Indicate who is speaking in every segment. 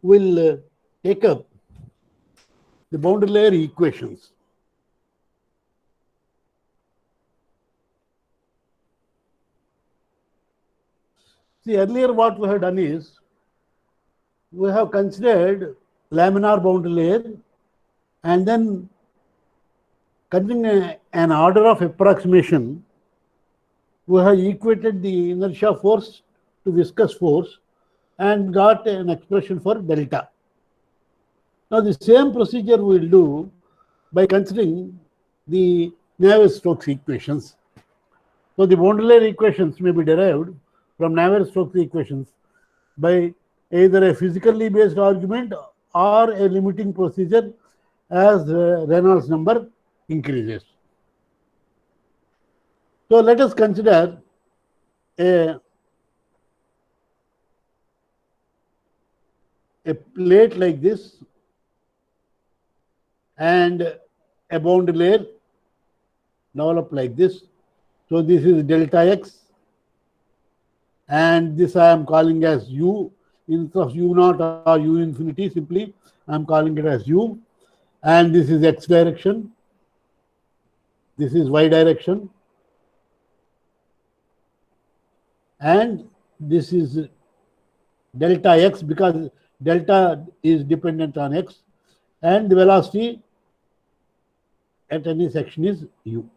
Speaker 1: will take up the boundary layer equations. See, earlier what we have done is we have considered laminar boundary layer and then considering an order of approximation, we have equated the inertia force to viscous force and got an expression for delta. Now the same procedure we will do by considering the Navier-Stokes equations. So the boundary layer equations may be derived from Navier-Stokes equations by either a physically based argument or a limiting procedure as Reynolds number increases. So let us consider a plate like this and a boundary layer developed like this. So this is delta x and this I am calling as u. Instead of u naught or u infinity, simply I am calling it as u. And this is x direction, this is y direction, and this is delta x because delta is dependent on x, and the velocity at any section is u.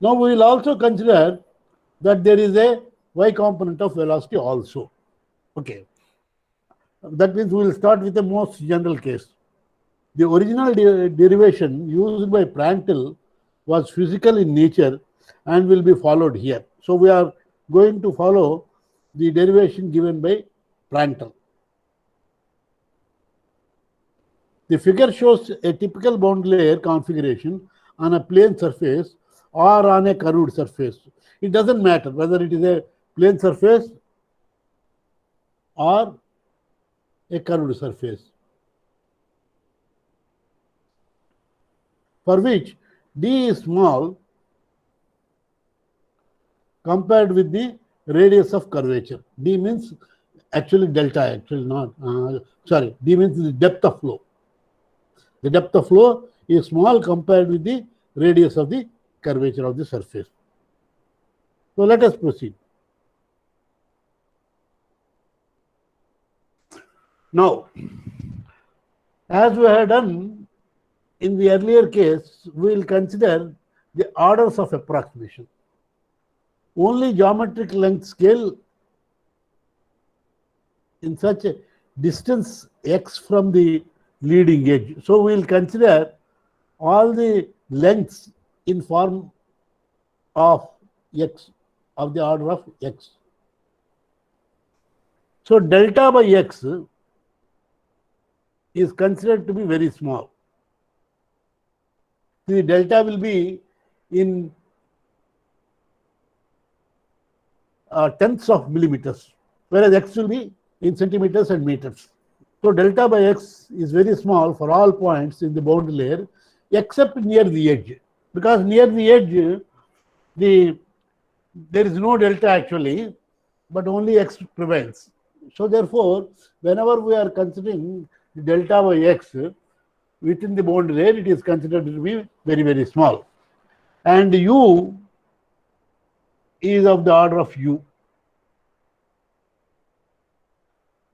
Speaker 1: Now we will also consider that there is a y component of velocity also. Okay. That means we will start with the most general case. The original derivation used by Prandtl was physical in nature and will be followed here. So we are going to follow the derivation given by Prandtl. The figure shows a typical boundary layer configuration on a plane surface or on a curved surface. It doesn't matter whether it is a plane surface or a curved surface, for which d is small compared with the radius of curvature. D means actually delta, actually not, sorry, d means the depth of flow. The depth of flow is small compared with the radius of the curvature of the surface. So let us proceed. Now, as we have done in the earlier case, we will consider the orders of approximation. Only geometric length scale in such a distance x from the leading edge. So we will consider all the lengths in form of x, of the order of x. So delta by x is considered to be very small. The delta will be in tenths of millimeters, whereas x will be in centimeters and meters. So delta by x is very small for all points in the boundary layer except near the edge, because near the edge there is no delta actually, but only x prevails. So therefore, whenever we are considering delta by x within the boundary layer, it is considered to be very, very small. And u is of the order of u.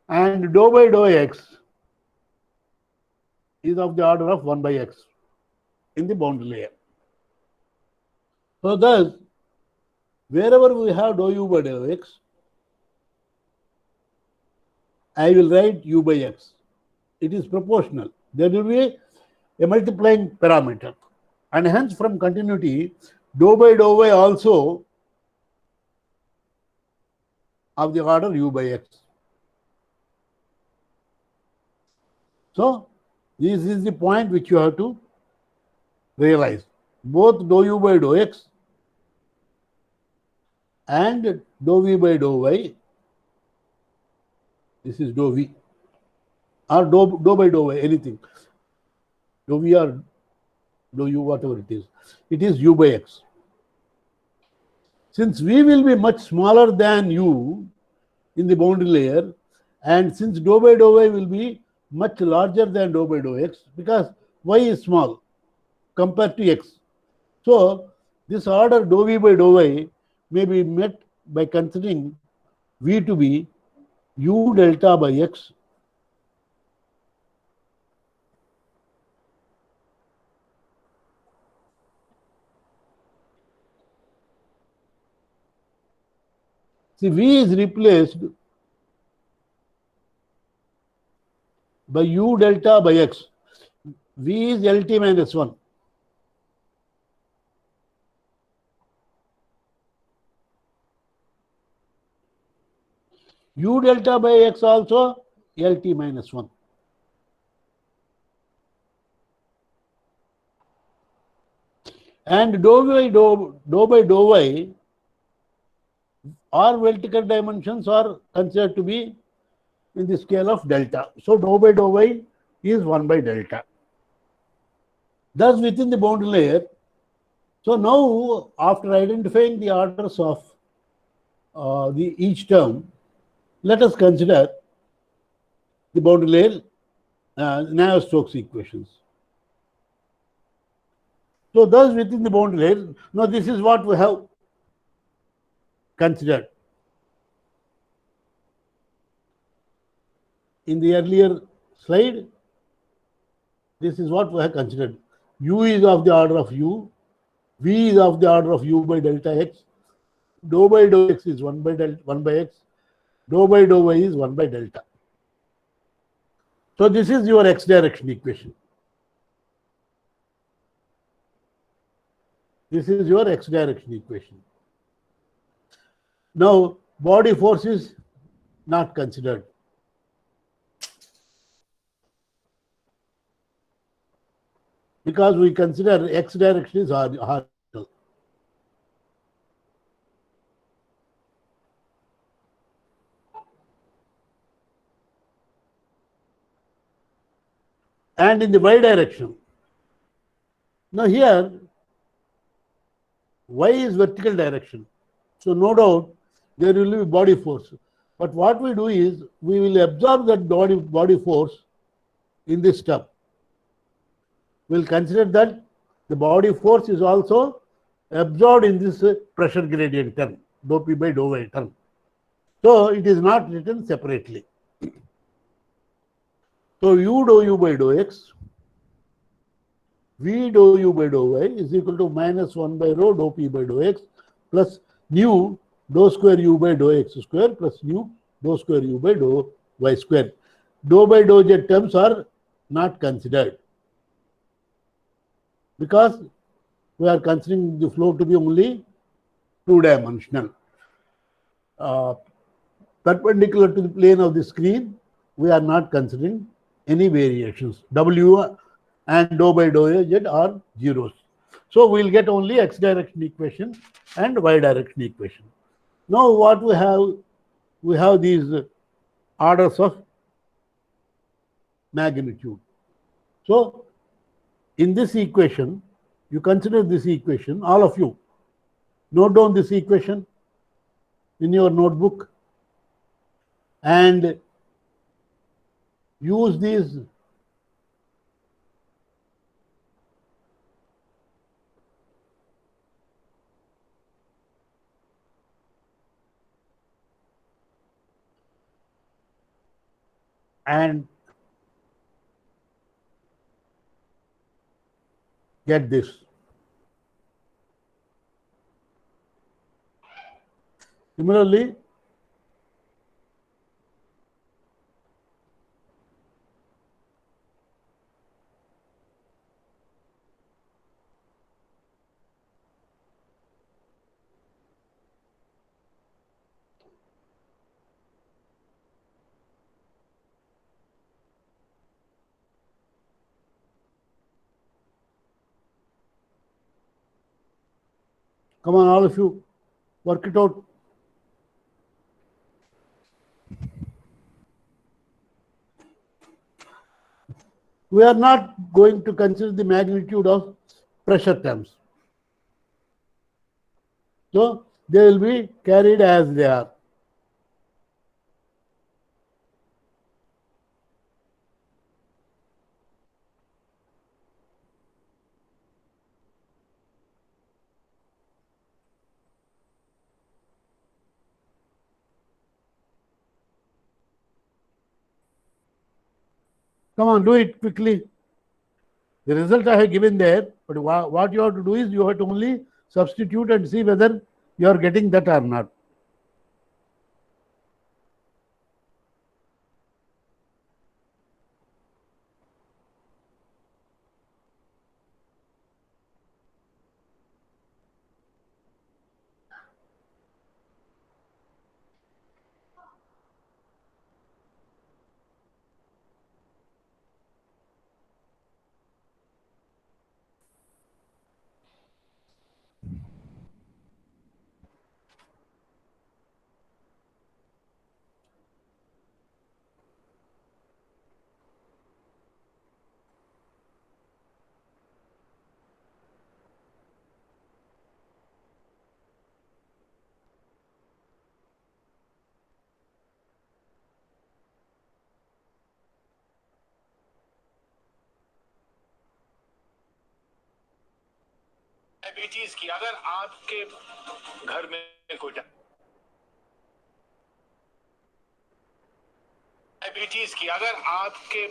Speaker 1: And dou by dou x is of the order of 1 by x in the boundary layer. So thus, wherever we have dou u by dou x, I will write u by x. It is proportional. There will be a multiplying parameter. And hence from continuity, dou by dou y also of the order u by x. So this is the point which you have to realize. Both dou u by dou x and dou v by dou y, this is dou v, or dou by dou y, anything. Dou v or dou u, whatever it is u by x. Since V will be much smaller than U in the boundary layer, and since dou by dou y will be much larger than dou by dou x, because y is small compared to x. So this order dou v by dou y may be met by considering V to be U delta by x See, V is replaced by U delta by X. V is LT minus 1. U delta by X also LT minus 1. And dou by dou y, all vertical dimensions are considered to be in the scale of delta. So dou by dou y is 1 by delta. Thus within the boundary layer, so now after identifying the orders of each term, let us consider the boundary layer Navier-Stokes equations. So thus within the boundary layer, now this is what we have considered. In the earlier slide, this is what we have considered. U is of the order of U, V is of the order of U by delta x, dou by dou x is 1 by x, dou by dou y is 1 by delta. So this is your x direction equation. This is your x direction equation. Now, body force is not considered. Because we consider x direction is horizontal. And in the y direction. Now here, y is vertical direction. So no doubt there will be body force. But what we do is we will absorb that body force in this term. We'll consider that the body force is also absorbed in this pressure gradient term, dou p by dou y term. So it is not written separately. So U dou u by dou x, V dou u by dou y is equal to minus 1 by rho dou p by dou x plus nu dou square u by dou x square plus nu dou square u by dou y square. Dou by dou z terms are not considered because we are considering the flow to be only two-dimensional. Perpendicular to the plane of the screen, we are not considering any variations. W and dou by dou z are zeros. So we will get only x direction equation and y direction equation. Now what we have these orders of magnitude. So in this equation, you consider this equation, all of you, note down this equation in your notebook and use these and get this. Similarly, come on, all of you, work it out. We are not going to consider the magnitude of pressure terms. So they will be carried as they are. Come on, do it quickly. The result I have given there, but what you have to do is you have to only substitute and see whether you are getting that or not.
Speaker 2: Diabetes की अगर आपके घर में कोई diabetes की अगर आपके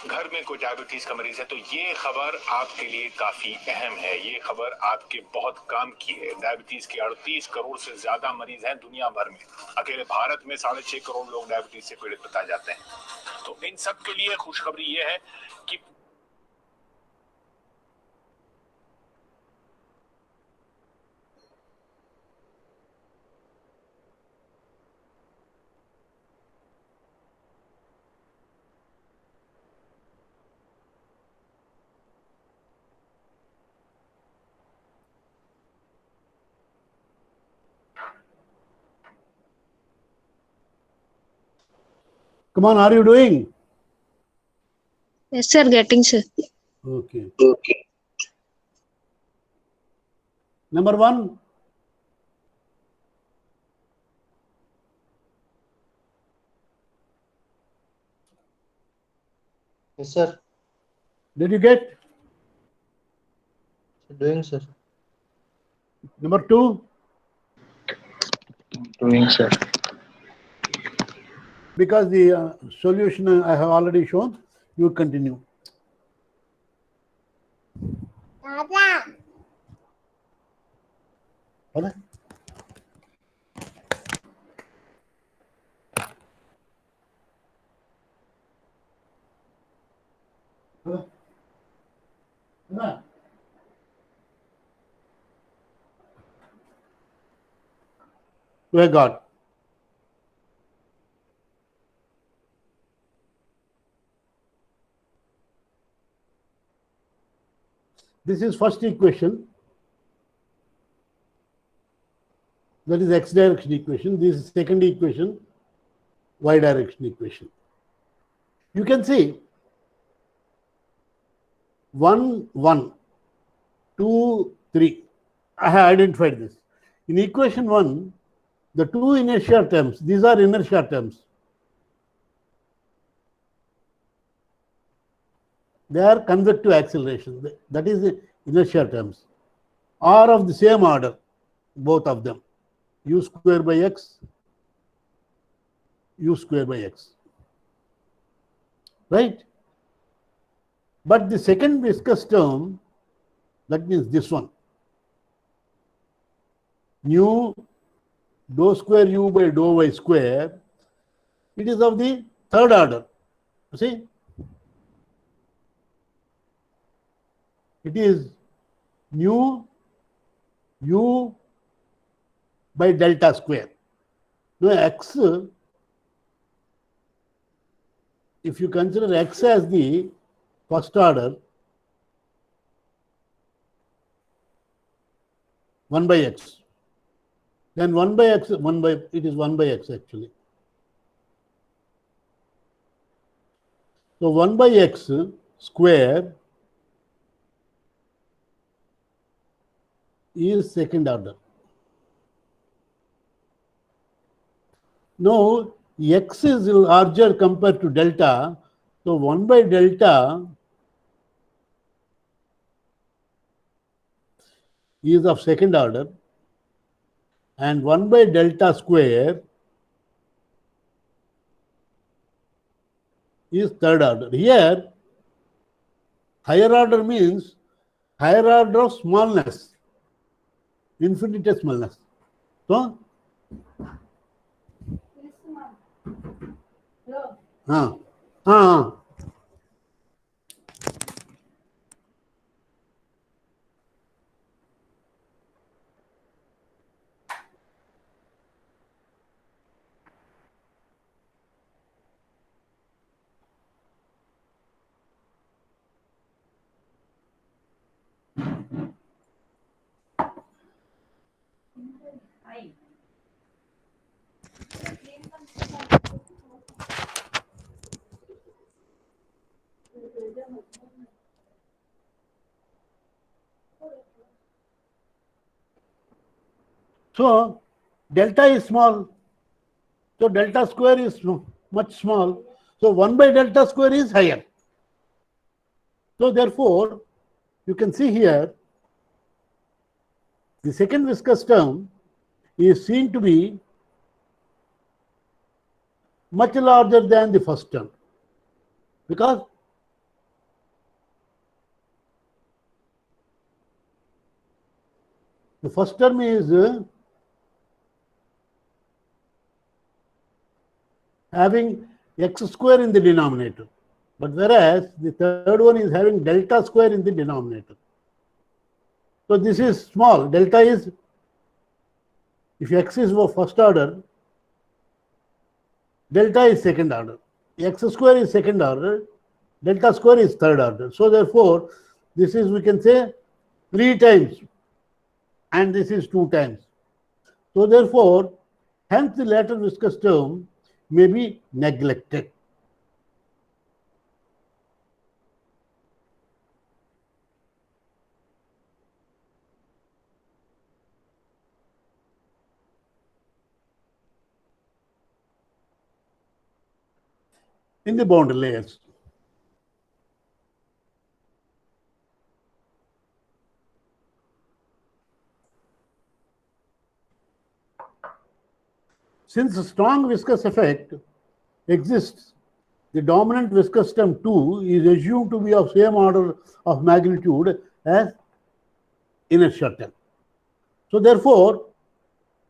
Speaker 2: घर में कोई डायबिटीज का मरीज है तो ये खबर आपके लिए काफी अहम है। ये खबर आपके बहुत काम की है। डायबिटीज के 38 करोड़ से ज्यादा मरीज हैं दुनिया भर में। अकेले भारत में 6.5 करोड़ लोग डायबिटीज से पीड़ित बताए जाते हैं। तो इन सब के लिए खुशखबरी ये है कि
Speaker 1: Come on, are you doing?
Speaker 3: Yes, sir. Getting, sir.
Speaker 1: Okay.
Speaker 3: Okay.
Speaker 1: Number 1.
Speaker 4: Yes, sir.
Speaker 1: Did you get?
Speaker 4: Doing, sir.
Speaker 1: Number 2.
Speaker 4: Doing, sir.
Speaker 1: Because the solution I have already shown, you continue. What? Where God? This is first equation. That is x direction equation. This is second equation, y direction equation. You can see 1, 1, 2, 3. I have identified this. In equation 1, the two inertia terms, these are inertia terms. They are convective acceleration. That is the inertia terms. Are of the same order, both of them. U square by x, U square by x. Right? But the second viscous term, that means this one, nu dou square u by dou y square, it is of the third order. You see? It is nu u by delta square. Now x, if you consider x as the first order, 1 by x, then 1 by x, it is 1 by x actually. So 1 by x square is second order. Now, x is larger compared to delta. So 1 by delta is of second order and 1 by delta square is third order. Here, higher order means higher order of smallness, infinitesimalless. So, ah, ah, so delta is small. So delta square is much small. So 1 by delta square is higher. So therefore, you can see here, the second viscous term is seen to be much larger than the first term, because the first term is having x square in the denominator, but whereas the third one is having delta square in the denominator. So this is small. Delta is, if x is first order, delta is second order. X square is second order, delta square is third order. So therefore, this is, we can say, 3 times, and this is 2 times. So therefore, hence the latter viscous term may be neglected. In the boundary layers. Since a strong viscous effect exists, the dominant viscous term 2 is assumed to be of same order of magnitude as inertia term. So therefore,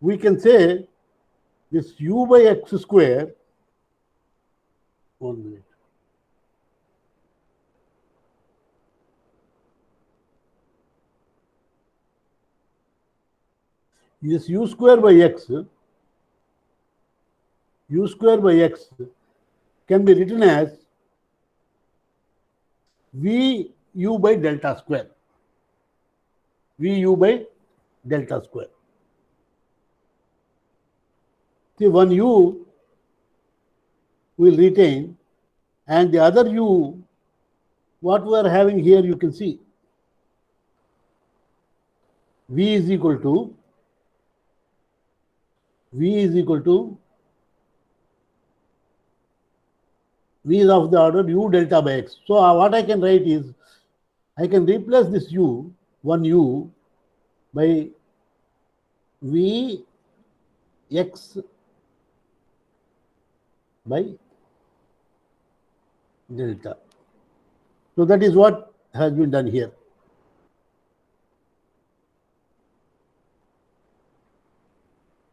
Speaker 1: we can say this u by x square, 1 minute. This u square by x can be written as Vu by delta square. Vu by delta square. See, one u will retain, and the other u, what we are having here, you can see. V is equal to V is of the order u delta by x. So what I can write is, I can replace this u, one u, by V x by delta. So that is what has been done here.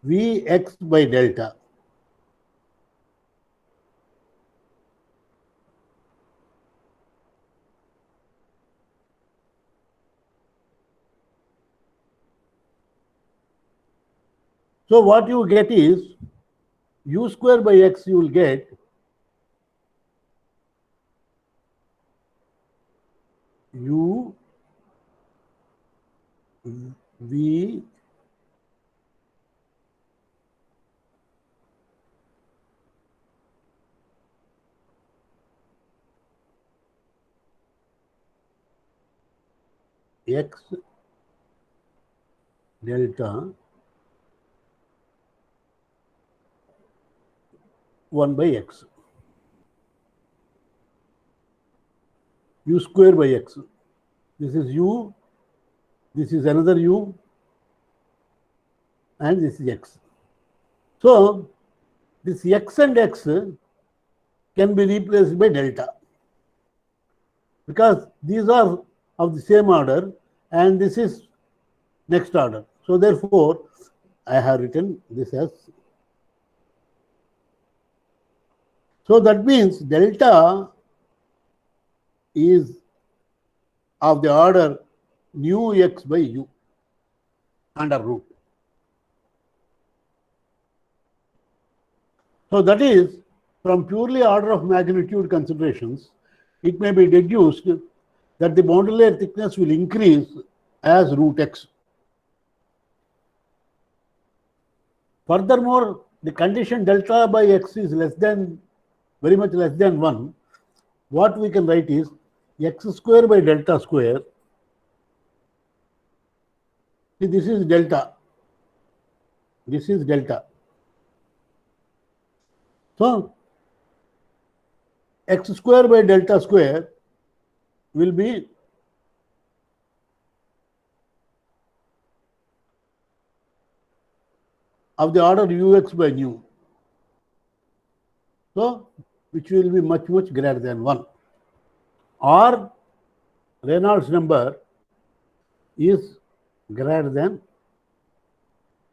Speaker 1: Vx by delta. So what you get is u square by x, you will get u v x delta 1 by x. U square by x. This is u, this is another u, and this is x. So this x and x can be replaced by delta, because these are of the same order and this is next order. So therefore, I have written this as. So that means delta is of the order nu x by u under root. So that is, from purely order of magnitude considerations, it may be deduced that the boundary layer thickness will increase as root x. Furthermore, the condition delta by x is less than, very much less than 1. What we can write is x square by delta square. See, this is delta. This is delta. So x square by delta square will be of the order ux by nu. So which will be much greater than 1. Or Reynolds number is greater than,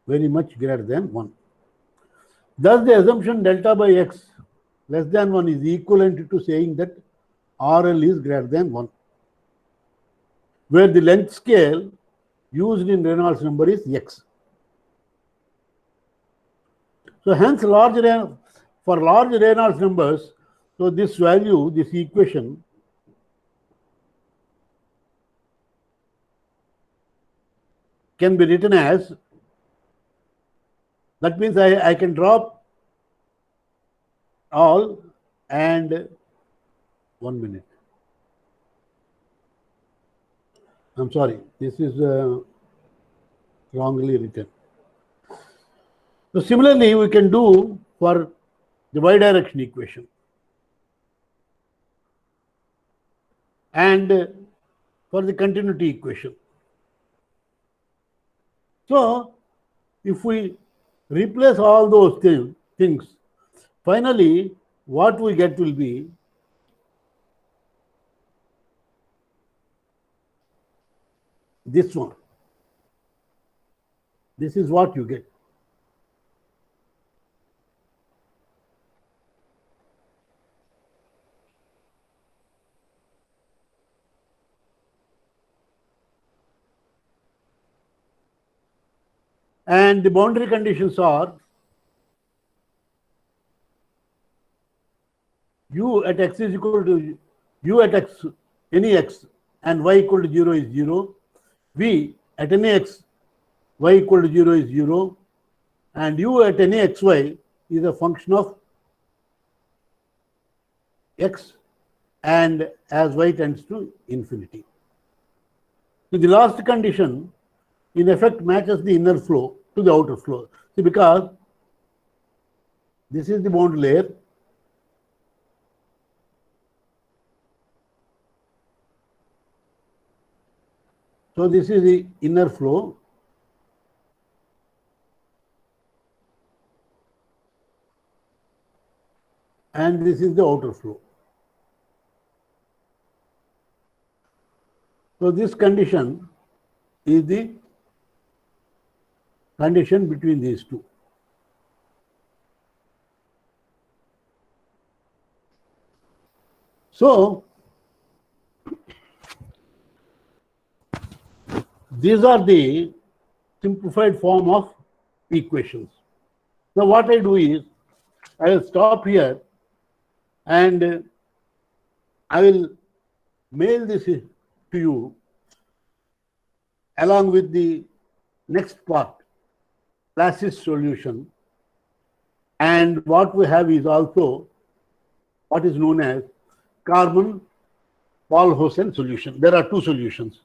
Speaker 1: very much greater than 1. Thus the assumption delta by x less than 1 is equivalent to saying that RL is greater than 1, where the length scale used in Reynolds number is x. So hence for large Reynolds numbers, so this value, this equation can be written as, that means I can drop all and 1 minute. I'm sorry, this is wrongly written. So similarly, we can do for the y direction equation. And for the continuity equation. So if we replace all those things, finally what we get will be this one. This is what you get. And the boundary conditions are u at x is equal to u at x, any x, and y equal to 0 is 0. V at any x, y equal to 0 is 0. And u at any xy is a function of x and as y tends to infinity. So the last condition in effect matches the inner flow to the outer flow. See, because this is the boundary layer, so this is the inner flow, and this is the outer flow. So this condition is the condition between these two. So these are the simplified form of equations. Now what I do is, I will stop here and I will mail this to you along with the next part, Lass's solution. And what we have is also what is known as Karman-Paulhusen solution. There are two solutions.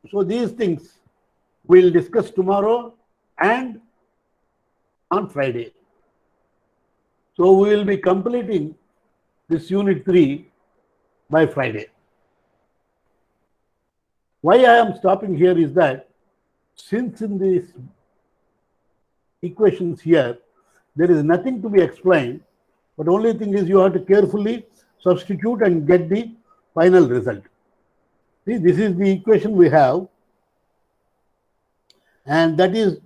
Speaker 1: So these things we'll discuss tomorrow and on Friday. So we will be completing this unit 3 by Friday. Why I am stopping here is that since in these equations here, there is nothing to be explained, but only thing is you have to carefully substitute and get the final result. See, this is the equation we have, and that is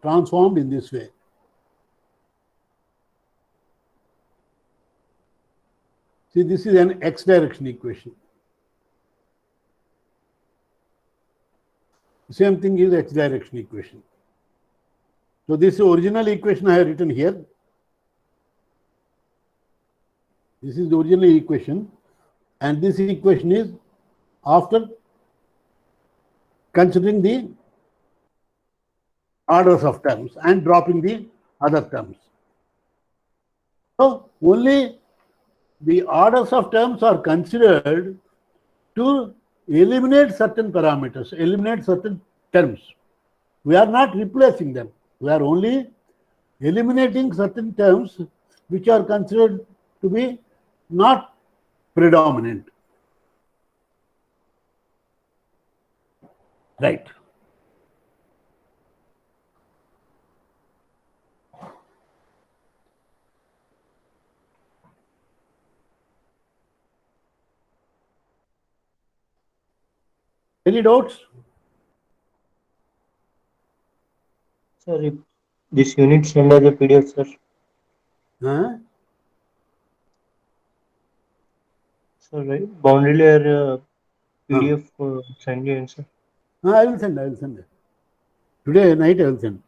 Speaker 1: transformed in this way. See, this is an x direction equation. Same thing is x direction equation. So this original equation I have written here. This is the original equation, and this equation is after considering the orders of terms and dropping the other terms. So only the orders of terms are considered to eliminate certain parameters, eliminate certain terms. We are not replacing them. We are only eliminating certain terms which are considered to be not predominant. Right. Any doubts?
Speaker 4: Sir, if this unit send as a PDF, sir.
Speaker 1: Huh?
Speaker 4: Sir, right? Boundary layer PDF send you answer.
Speaker 1: I will send. I will send. Today night I will send.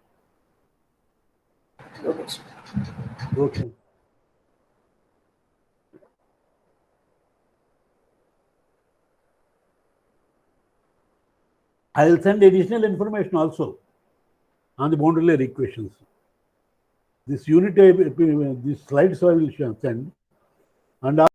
Speaker 1: Okay. I will send additional information also on the boundary layer equations. This unit, these slides I will send, and